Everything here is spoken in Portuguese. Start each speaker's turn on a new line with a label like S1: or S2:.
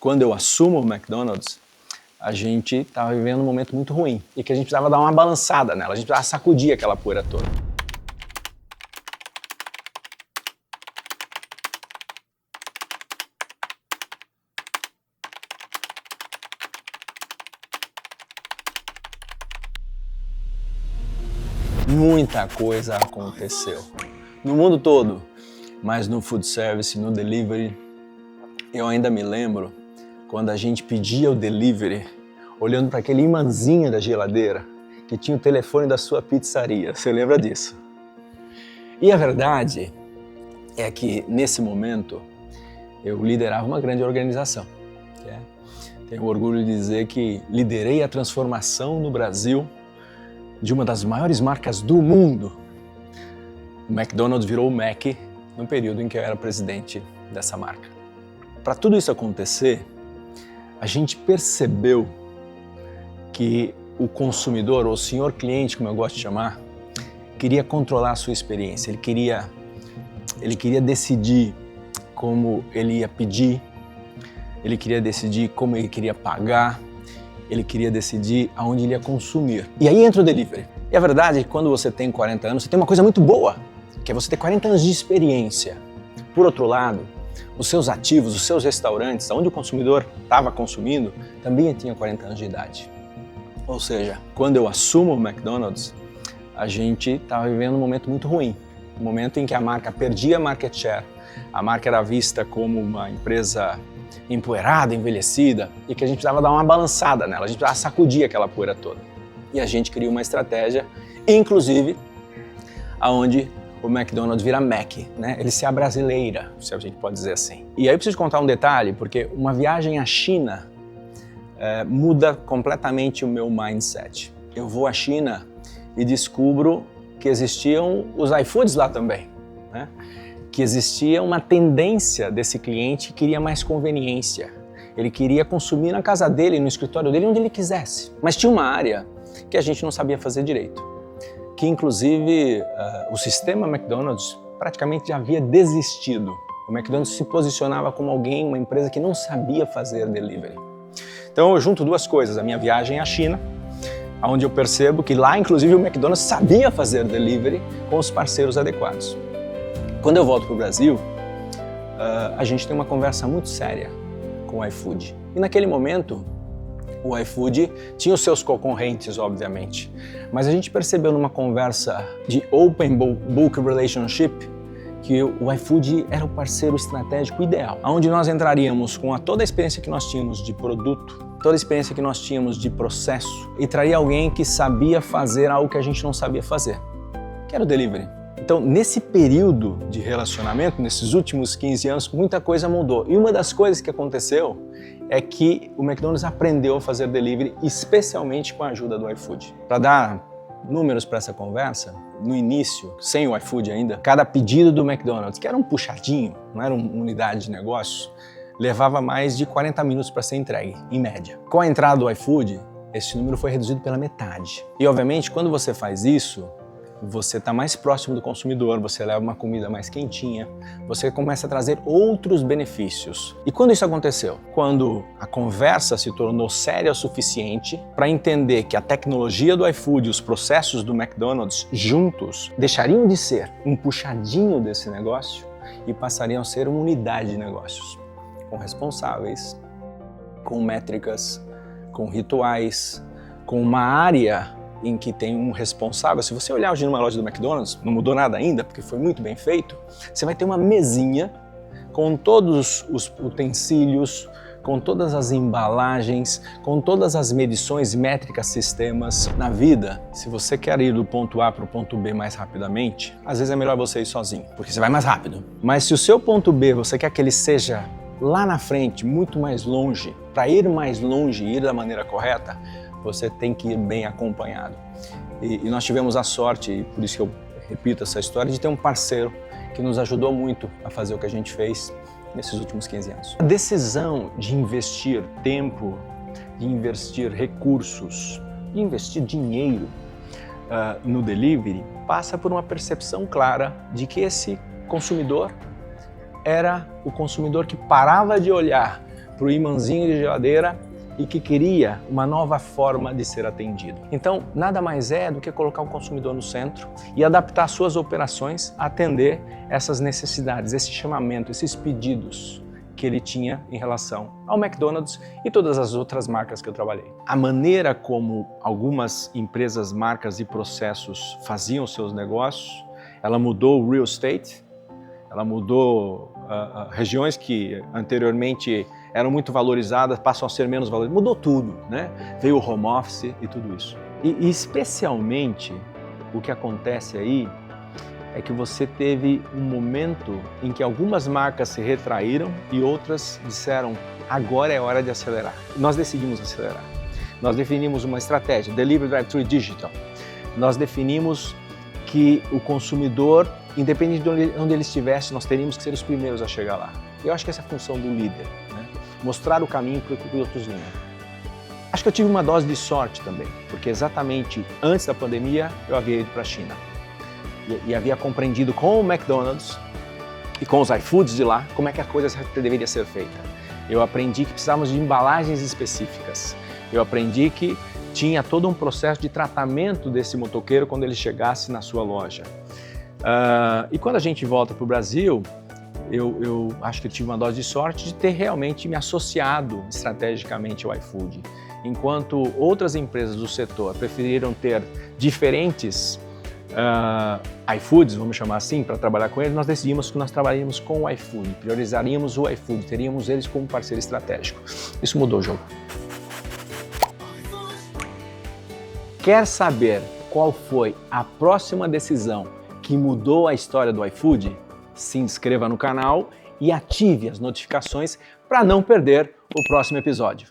S1: Quando eu assumo o McDonald's, a gente estava vivendo um momento muito ruim e que a gente precisava dar uma balançada nela, a gente precisava sacudir aquela poeira toda. Muita coisa aconteceu no mundo todo, mas no food service, no delivery, eu ainda me lembro quando a gente pedia o delivery, olhando para aquele imãzinho da geladeira que tinha o telefone da sua pizzaria. Você lembra disso? E a verdade é que nesse momento eu liderava uma grande organização. Tenho orgulho de dizer que liderei a transformação no Brasil de uma das maiores marcas do mundo. O McDonald's virou o Mac no período em que eu era presidente dessa marca. Para tudo isso acontecer, a gente percebeu que o consumidor, ou o senhor cliente, como eu gosto de chamar, queria controlar a sua experiência. Ele queria decidir como ele ia pedir, ele queria decidir como ele queria pagar, ele queria decidir aonde ele ia consumir. E aí entra o delivery. E a verdade é que quando você tem 40 anos, você tem uma coisa muito boa, que é você ter 40 anos de experiência. Por outro lado, os seus ativos, os seus restaurantes, onde o consumidor estava consumindo, também tinha 40 anos de idade. Ou seja, quando eu assumo o McDonald's, a gente estava vivendo um momento muito ruim. Um momento em que a marca perdia market share, a marca era vista como uma empresa empoeirada, envelhecida, e que a gente precisava dar uma balançada nela, a gente precisava sacudir aquela poeira toda. E a gente criou uma estratégia, inclusive, aonde o McDonald's vira Mac, né? Ele se abrasileira, se a gente pode dizer assim. E aí eu preciso contar um detalhe, porque uma viagem à China muda completamente o meu mindset. Eu vou à China e descubro que existiam os iFoods lá também, né? Que existia uma tendência desse cliente que queria mais conveniência. Ele queria consumir na casa dele, no escritório dele, onde ele quisesse. Mas tinha uma área que a gente não sabia fazer direito, que inclusive o sistema McDonald's praticamente já havia desistido. O McDonald's se posicionava como uma empresa que não sabia fazer delivery. Então eu junto duas coisas, a minha viagem à China, onde eu percebo que lá inclusive o McDonald's sabia fazer delivery com os parceiros adequados. Quando eu volto para o Brasil, a gente tem uma conversa muito séria com o iFood. E naquele momento, o iFood tinha os seus concorrentes, obviamente. Mas a gente percebeu numa conversa de open book relationship que o iFood era o parceiro estratégico ideal, onde nós entraríamos com toda a experiência que nós tínhamos de produto, toda a experiência que nós tínhamos de processo, e traria alguém que sabia fazer algo que a gente não sabia fazer, que era o delivery. Então, nesse período de relacionamento, nesses últimos 15 anos, muita coisa mudou. E uma das coisas que aconteceu é que o McDonald's aprendeu a fazer delivery, especialmente com a ajuda do iFood. Para dar números para essa conversa, no início, sem o iFood ainda, cada pedido do McDonald's, que era um puxadinho, não era uma unidade de negócio, levava mais de 40 minutos para ser entregue, em média. Com a entrada do iFood, esse número foi reduzido pela metade. E, obviamente, quando você faz isso, você está mais próximo do consumidor, você leva uma comida mais quentinha, você começa a trazer outros benefícios. E quando isso aconteceu? Quando a conversa se tornou séria o suficiente para entender que a tecnologia do iFood e os processos do McDonald's juntos deixariam de ser um puxadinho desse negócio e passariam a ser uma unidade de negócios, com responsáveis, com métricas, com rituais, com uma área em que tem um responsável. Se você olhar hoje numa loja do McDonald's, não mudou nada ainda, porque foi muito bem feito, você vai ter uma mesinha com todos os utensílios, com todas as embalagens, com todas as medições, métricas, sistemas. Na vida, se você quer ir do ponto A para o ponto B mais rapidamente, às vezes é melhor você ir sozinho, porque você vai mais rápido. Mas se o seu ponto B, você quer que ele seja lá na frente, muito mais longe, para ir mais longe e ir da maneira correta, você tem que ir bem acompanhado. E nós tivemos a sorte, e por isso que eu repito essa história, de ter um parceiro que nos ajudou muito a fazer o que a gente fez nesses últimos 15 anos. A decisão de investir tempo, de investir recursos, de investir dinheiro no delivery, passa por uma percepção clara de que esse consumidor era o consumidor que parava de olhar para o imãzinho de geladeira e que queria uma nova forma de ser atendido. Então, nada mais é do que colocar o consumidor no centro e adaptar suas operações a atender essas necessidades, esse chamamento, esses pedidos que ele tinha em relação ao McDonald's e todas as outras marcas que eu trabalhei. A maneira como algumas empresas, marcas e processos faziam seus negócios, ela mudou o real estate, ela mudou regiões que anteriormente eram muito valorizadas, passam a ser menos valorizadas, mudou tudo, né? Veio o home office e tudo isso. E especialmente o que acontece aí é que você teve um momento em que algumas marcas se retraíram e outras disseram, agora é hora de acelerar. Nós decidimos acelerar. Nós definimos uma estratégia, Delivery, Drive-Thru e Digital. Nós definimos que o consumidor, independente de onde ele estivesse, nós teríamos que ser os primeiros a chegar lá. Eu acho que essa é a função do líder, né? Mostrar o caminho para que os outros venham. Acho que eu tive uma dose de sorte também, porque exatamente antes da pandemia eu havia ido para a China e havia compreendido com o McDonald's e com os iFoods de lá como é que a coisa deveria ser feita. Eu aprendi que precisávamos de embalagens específicas. Eu aprendi que tinha todo um processo de tratamento desse motoqueiro quando ele chegasse na sua loja. E quando a gente volta para o Brasil, eu acho que eu tive uma dose de sorte de ter realmente me associado estrategicamente ao iFood. Enquanto outras empresas do setor preferiram ter diferentes iFoods, vamos chamar assim, para trabalhar com eles, nós decidimos que nós trabalharíamos com o iFood, priorizaríamos o iFood, teríamos eles como parceiro estratégico. Isso mudou o jogo. Quer saber qual foi a próxima decisão que mudou a história do iFood? Se inscreva no canal e ative as notificações para não perder o próximo episódio.